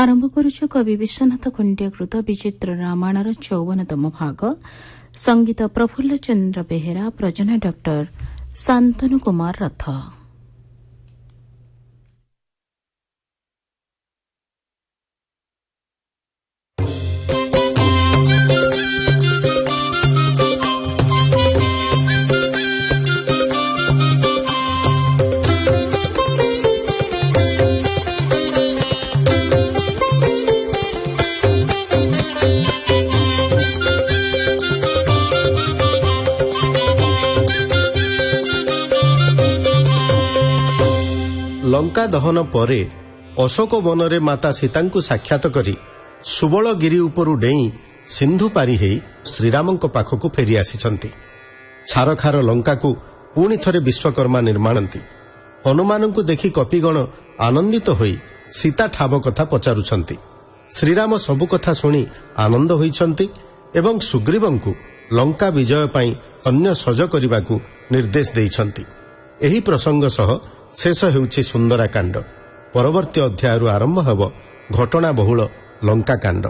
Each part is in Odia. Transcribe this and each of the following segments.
ଆରମ୍ଭ କରୁଛୁ କବି ବିଶ୍ୱନାଥ ଖୁଣ୍ଟିଆକୃତ ବିଚିତ୍ର ରାମାୟଣର 54ତମ ଭାଗ। ସଙ୍ଗୀତ ପ୍ରଫୁଲ୍ଲ ଚନ୍ଦ୍ର ବେହେରା, ପ୍ରଯୋଜନା ଡକ୍ଟର ଶାନ୍ତନୁ କୁମାର ରଥ। ଲଙ୍କା ଦହନ ପରେ ଅଶୋକ ବନରେ ମାତା ସୀତାଙ୍କୁ ସାକ୍ଷାତ କରି ସୁବଳଗିରି ଉପରୁ ଡେଇଁ ସିନ୍ଧୁ ପାରି ହେଇ ଶ୍ରୀରାମଙ୍କ ପାଖକୁ ଫେରି ଆସିଛନ୍ତି। ଛାରଖାର ଲଙ୍କାକୁ ପୁଣି ଥରେ ବିଶ୍ୱକର୍ମା ନିର୍ମାଣନ୍ତି। ହନୁମାନଙ୍କୁ ଦେଖି କପିଗଣ ଆନନ୍ଦିତ ହୋଇ ସୀତା ଠାବ କଥା ପଚାରୁଛନ୍ତି। ଶ୍ରୀରାମ ସବୁ କଥା ଶୁଣି ଆନନ୍ଦ ହୋଇଛନ୍ତି ଏବଂ ସୁଗ୍ରୀବଙ୍କୁ ଲଙ୍କା ବିଜୟ ପାଇଁ ଅନ୍ୟ ସଜ କରିବାକୁ ନିର୍ଦ୍ଦେଶ ଦେଇଛନ୍ତି। ଏହି ପ୍ରସଙ୍ଗ ସହ ଶେଷ ହେଉଛି ସୁନ୍ଦରାକାଣ୍ଡ। ପରବର୍ତ୍ତୀ ଅଧ୍ୟାୟରୁ ଆରମ୍ଭ ହେବ ଘଟଣା ବହୁଳ ଲଙ୍କାକାଣ୍ଡ।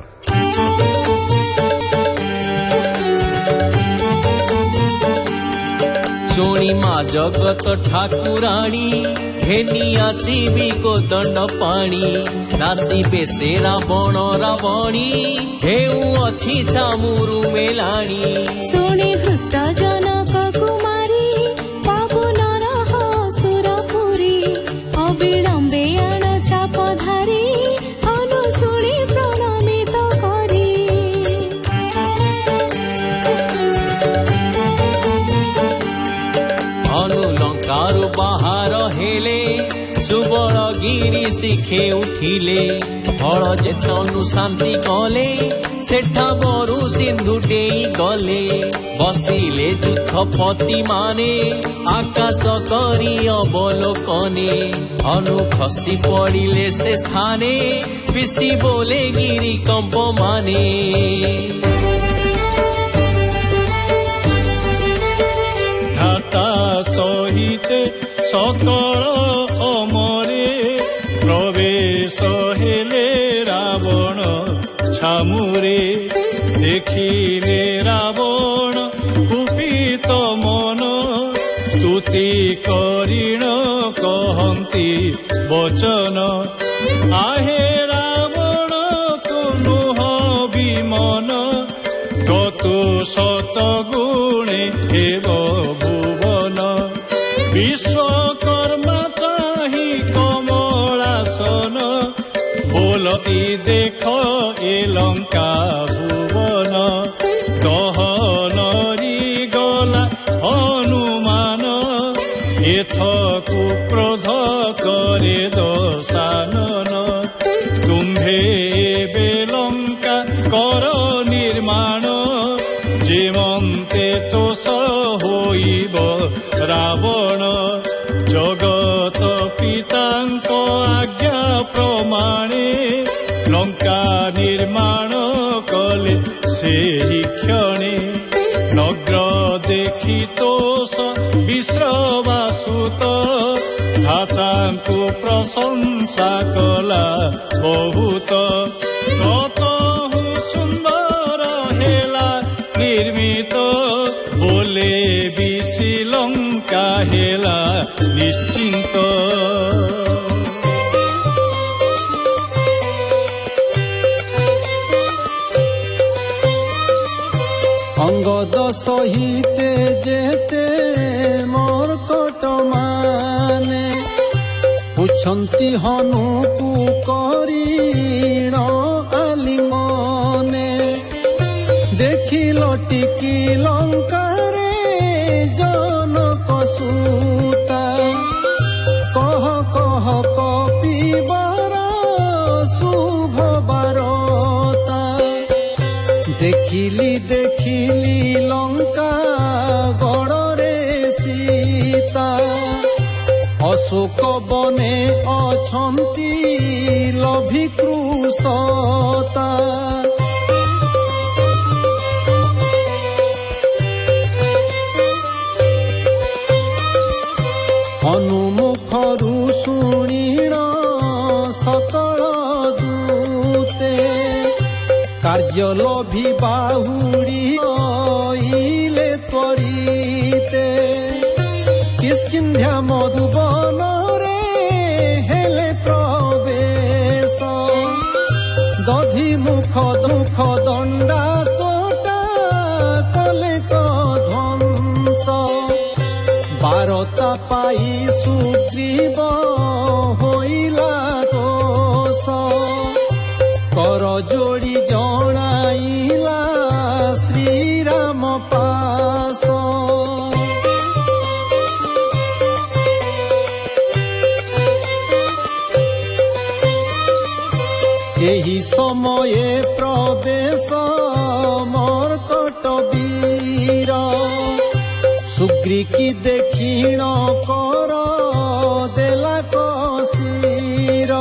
ଶୁଣି ମା ଜଗତ ଠାକୁରାଣୀ ଘେନି ଆସିବି କୋଦଣ୍ଡ ପାଣି। ନାସିବେ ସେ ରାବଣ ରାବଣୀ ହେଉ ଅଛି ଚାମୁରୁ ମେଲାଣି। ଶୁଣି ହୃଷ୍ଟ ଜନକ କୁମାରୀ ପାବନ ରହ ସୁରପୁରୀ। ଅବିଳମ୍ବେ ଆଣ ଚାପ ଧାରି ହନୁ ଶୁଣି ପ୍ରଣମିତ କରି। ହନୁ ଲଙ୍କାରୁ ବାହାର ହେଲେ ସୁବଳଗିରି ଶିଖେ ଉଠିଲେ। ଫଳ ଯେତନୁ ଶାନ୍ତି କଲେ ସେଠା ବରୁ ସିନ୍ଧୁ ଡେଇଁ ଗଲେ। ବସିଲେ ଯୁଦ୍ଧପତି ମାନେ ଆକାଶ କରି ଅବଲୋକନେ। ହନୁ ଖସି ପଡ଼ିଲେ ସେ ସ୍ଥାନେ ବିଶି ବୋଲେ ଗିରି କମ୍ପ ମାନେ। ধাতা সহিতে সকল অমরে প্রবেশ হেলে রাবণ ছামুরে। দেখিলে রাবণ কুপিত মন স্তুতি করিণ কহন্তি বচন। আহে রাবণ কুনুহ বিমন কতু শত গুণে হেব ভুবন। বিশ্বকর্মা চাহি কমলাসন बोलती देख ए लंका भुवन। दहनरी गला हनुमान एथकु क्रोध करे दशानन। तुम्भे एबे लंका कर निर्माण जेमन्ते तोष होइब रावण। जगत पितांक आज्ञा प्रमाणे लंका निर्माण कले सेहि क्षणे। नग्र देखि तोष विश्रवासुत धातांकु प्रशंसा कला बहुत। ततहु सुंदर हेला निर्मित बोले बिशी लंका हेला निश्चिंत। অঙ্গদ সহিতে যেতে মর্কট মানে পুছন্তি হনুকু করিণ আলিঙ্গনে। দেখিল টিকি লঙ্কারে জনক সুতা কহ কহ কপিবর শুভ বারতা। দেখিলি দেখিলি লঙ্কা গড়রে সীতা অশোক বনে অছন্তি লভিকৃষতা। ହନୁମୁଖରୁ ଶୁଣିଣ ସକଳ ଦୂତ କାର୍ଯ୍ୟଲୋଭୀ ବାହୁଡ଼ି ଇଲେ ତ୍ୱରିତେ କିଷ୍କିନ୍ଧ୍ୟା ମଧୁବନରେ ହେଲେ ପ୍ରବେଶ ଦଧି ମୁଖ ଦୁଃଖ ଦଣ୍ଡା ତୋଟା କଲେ ଧ୍ୱଂସ ବାରତା ପାଇ ସୁଗ୍ରୀବ ହୋଇଲା ଦୋଷ କର ଯୋଡ଼ି ଜଣାଇଲା ଶ୍ରୀରାମ ପାଶ ଏହି ସମये ପ୍ରବେଶ ମର୍କଟ ବୀର ସୁଗ୍ରୀକି ଦେଖିଣ କର ଦେଲା କଶିର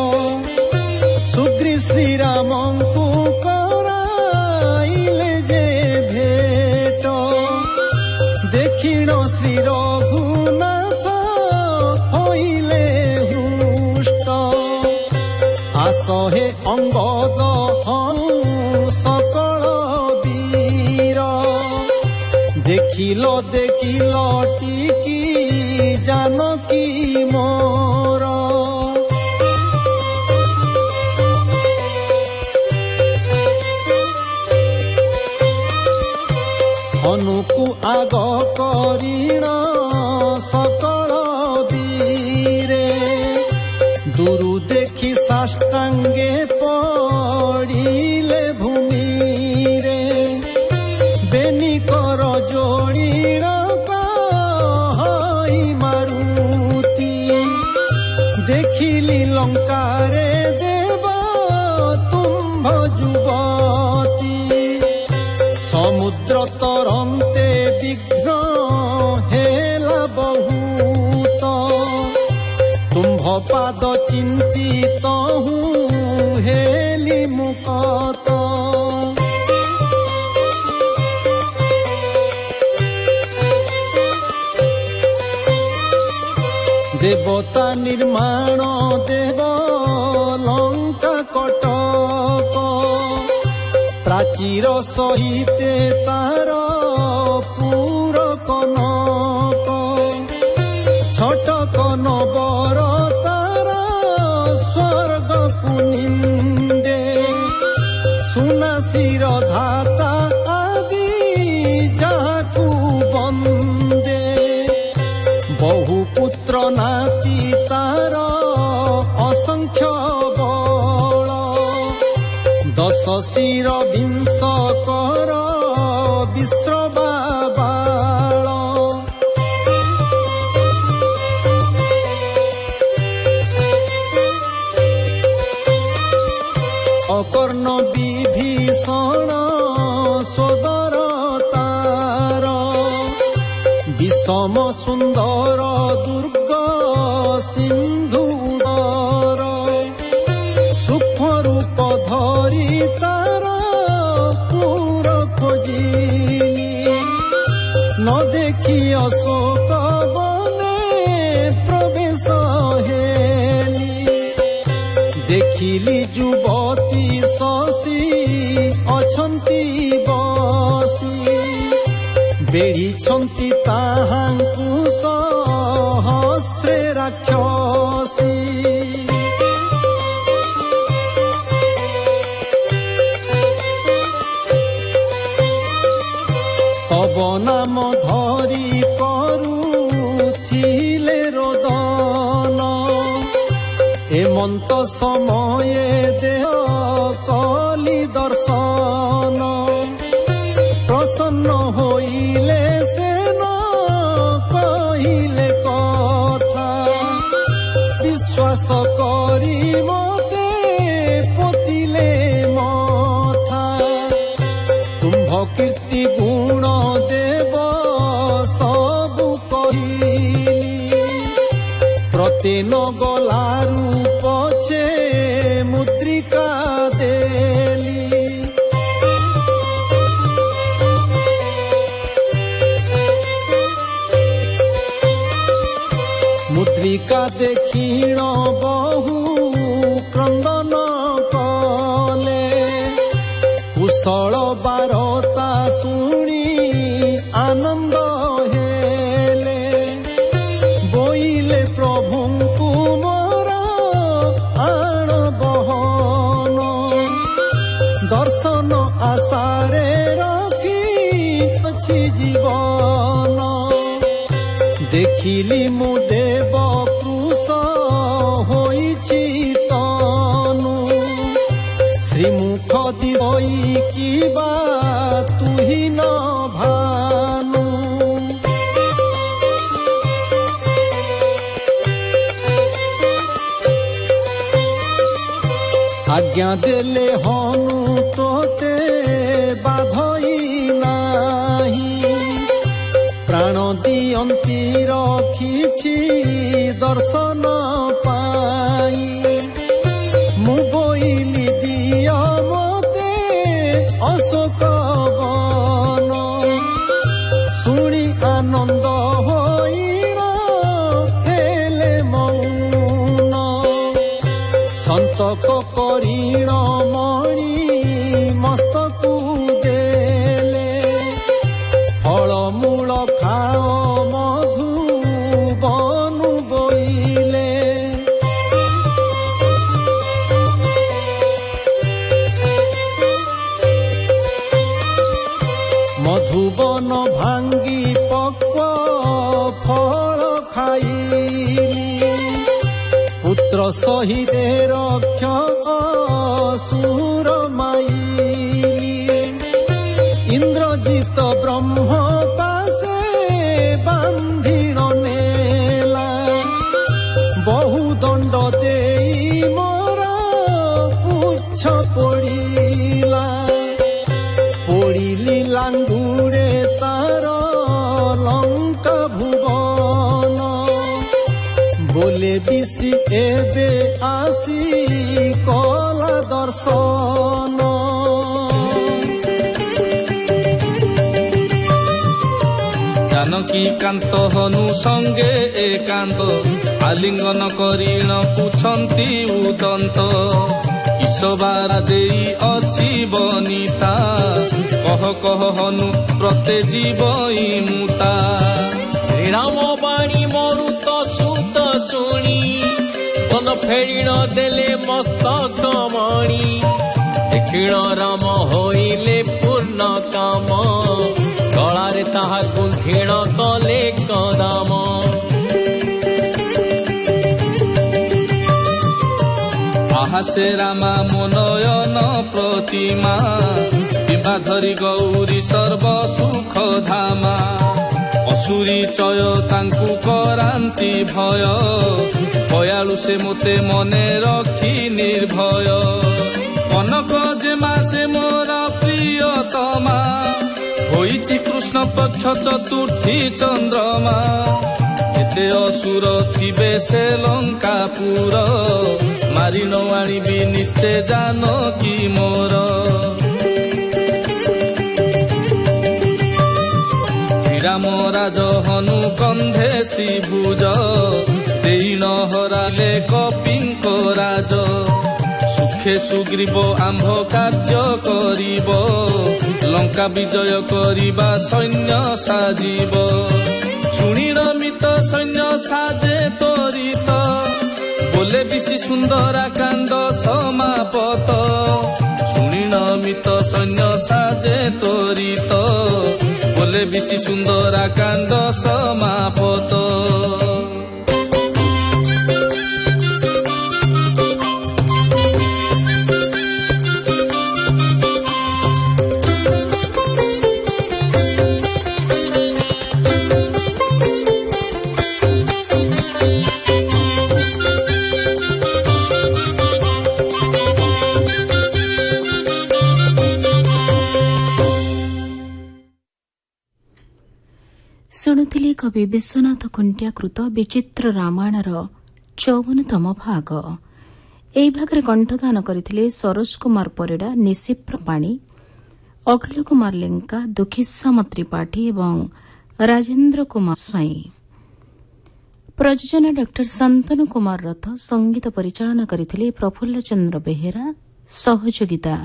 ସୁଗ୍ରୀ ଶ୍ରୀରାମଙ୍କୁ କରାଇଲେ ଯେ ଭେଟ ଦେଖିଣ ଶ୍ରୀ ରଘୁନାଥ ହୋଇଲେ ହୃଷ୍ଟ ଆସହେ ଅଙ୍ଗଦ ସକଳ ବୀର ଦେଖିଲ ଟିକି ଜାନକୀ ମୋର ହନୁକୁ ଆଗ କରିଣ ସକଳ ବୀରେ ଦୁରୁ ଦେଖି ସାଷ୍ଟାଙ୍ଗେ ପଡ଼ିଲେ ଭୂମିରେ ବେନି କର ଯୋଡ଼ିଣ କହି ମାରୁତି ଦେଖିଲି ଲଙ୍କାରେ ଦେବ ତୁମ୍ଭ ଯୁବତୀ ସମୁଦ୍ର ତରନ୍ତେ ବିଘ୍ନ ହେଲା ବହୁତ ତୁମ୍ଭ ପାଦ ଚିନ୍ତିତ ହେଲି ମୁକତ ଦେବତା ନିର୍ମାଣ ଦେବ ଲଙ୍କା କଟକ ପ୍ରାଚୀର ସହିତେ ତାର ପୁର କନକ ଛଟ କନବର ତାର ସ୍ୱର୍ଗକୁ ନିନ୍ଦେ ସୁନା ଶିର ଧାତା ଆଦି ଯାହାକୁ ବନ୍ଦେ ବହୁ ପୁତ୍ର ନାତି ତାର ଅସଂଖ୍ୟ ବଳ ଦଶ ଶିର ବିଂଶ କର ବିଶ୍ରବା ବାଳ ଅକର୍ଣ୍ଣ ବିଭୀଷଣ ସୋଦର ତାର ବିଷମ ସୁନ୍ଦର ଦୁର୍ଗ ସିନ୍ଧୁର ସୂକ୍ଷ୍ମ ରୂପ ଧରି ତାର ପୁର ଖୋଜିଲି ନ ଦେଖି ଅଶୋକ ବନେ ପ୍ରବେଶ ହେଲି ଦେଖିଲି ଯୁବତୀ ଶଶୀ ଅଛନ୍ତି ବସି ବେଢ଼ିଛନ୍ତି ତାହାଙ୍କୁ ସହସ୍ରେ ରାକ୍ଷସୀ ତବ ନାମ ଧରି କରୁଥିଲେ ରୋଦନ ହେମନ୍ତ ସମୟେ ଦେହ କଲି ଦର୍ଶନ ପ୍ରସନ୍ନ ହୋଇଲେ ସେନ କହିଲେ କଥା ବିଶ୍ୱାସ କରି ମତେ ପୋତିଲେ ମଥା ତୁମ୍ଭ କୀର୍ତ୍ତି ଗୁଣ ଦେବ ସବୁ କହିଲି ପ୍ରତେନ ଗଲାରୁ ପଛେ ମୁଦ୍ରିକା ଦେଲି ମୁଦ୍ରିକା ଦେଖିଣ ବହୁ କ୍ରନ୍ଦନ କଲେ କୁଶ କୌଶଳ ବାରତା ଶୁଣି ଆନନ୍ଦ ହେଲେ, ବୋଇଲେ ପ୍ରଭୁଙ୍କୁ ମୋର ଆଣ ବହନ, ଦର୍ଶନ ଆଶାରେ ରଖି ଅଛି ଜୀବନ। ଦେଖିଲି ମୁଁ ଦେବ କୃଷ ହୋଇଛି ତନୁ, ଶ୍ରୀମୁଖ ଦିଶଇ କିବା ତୁହିନ ଭାନୁ। ଆଜ୍ଞା ଦେଲେ ହନୁ ତୋତେ ବାଧଇ ନାହିଁ, ପ୍ରାଣ ଦିଅନ୍ତି ରଖିଛି ଦର୍ଶନ ପାଇଁ। ମୁଁ ବୋଇଲି ଦିଅ ମୋତେ ଅଶୋକ ବନ, ଶୁଣି ଆନନ୍ଦ ହୋଇଣ ହେଲେ ମୌନ। ସନ୍ତକ କରିଣ ମଣି ମସ୍ତକୁ ଦେଲେ, ଫଳମୂଳ ଖାଅ ମଧୁ ବନୁ ବୋଇଲେ। ମଧୁବନ ଭାଙ୍ଗି ପକ୍ୱ ଫଳ ଖାଇଲି, ପୁତ୍ର ସହିତେ ରକ୍ଷ ସୁର ମାଇଲି। ଇନ୍ଦ୍ରଜିତ ବ୍ରହ୍ମ ପାଶେ ବାନ୍ଧିଣ ନେଲା, ବହୁ ଦଣ୍ଡ ଦେଇ ମୋର ପୁଚ୍ଛ ପଡ଼ିଲା। ପଡ଼ିଲି ଲାଙ୍ଗୁଡ଼େ ତାର ଲଙ୍କା ଭୁବନ, ବୋଲେ ବିଶି ଏବେ ଆସି କଲା ଦର୍ଶନ। জানকী কান্ত হনু সঙ্গে একান্ত, আলিঙ্গন করিণ পুছন্তি উদন্ত। ইসবারা দেই অছি বনিতা, কহ কহ হনু প্রতে জীব ইমুতা। শ্রীরাম বাণী মরুত সুত শুনি, বল ফেরিণ দেলে মস্তক মণি। দেখিণ রাম হইলে পূর্ণ কাম, গলারে তাহা গুন্থিণ কলে কদাম। আহাসে রামা মনয়ন প্রতিমা, বিবাধরি গৌরী সর্ব সুখ ধামা। অসুরী চয় তাঙ্কু কৰাନ୍ତି ভয়, দয়ালু সে মোতে মনে রখি নির্ভয়। কনক জেমা সে মোর প্রিয়তমা, হইছি কৃষ্ণ পক্ষ চতুর্থী চন্দ্রমা। এতে অসুর থিবে সে লঙ্কাপুর, মারি ন আনিবি নিশ্চে জানকী মোর। শ্রীরাম রাজ হনু কন্ধে শ্রীভুজ, দেই ন হরালে কপিঙ্ক রাজ। সুখে সুগ্রীব আম্ভ কার্য করিব, লঙ্কা বিজয় করিবা সৈন্য সাজিব। শুনিল মিত সৈন্য সাজে তরিত, বলে বেশি সুন্দরা কাণ্ড সমাপত। শুনিল মিত সৈন্য সাজে তরিত, বলে বেশি সুন্দরা কাণ্ড সমাপত। ଶୁଣୁଥିଲେ କବି ବିଶ୍ୱନାଥ ଖୁଣ୍ଟିଆ କୃତ ବିଚିତ୍ର ରାମାୟଣର 54ତମ ଭାଗ। ଏହି ଭାଗରେ କଣ୍ଠଦାନ କରିଥିଲେ ସରୋଜ କୁମାର ପରିଡ଼ା, ନିଶିପ୍ର ପାଣି, ଅଖିଳ କୁମାର ଲେଙ୍କା, ଦୁଃଖୀଶ୍ୟାମ ତ୍ରିପାଠୀ ଏବଂ ରାଜେନ୍ଦ୍ର କୁମାର ସ୍ୱାଇଁ। ପ୍ରଯୋଜନା ଡକ୍ଟର ଶାନ୍ତନୁ କୁମାର ରଥ, ସଙ୍ଗୀତ ପରିଚାଳନା କରିଥିଲେ ପ୍ରଫୁଲ୍ଲ ଚନ୍ଦ୍ର ବେହେରା, ସହଯୋଗିତା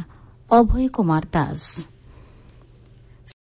ଅଭୟ କୁମାର ଦାସ।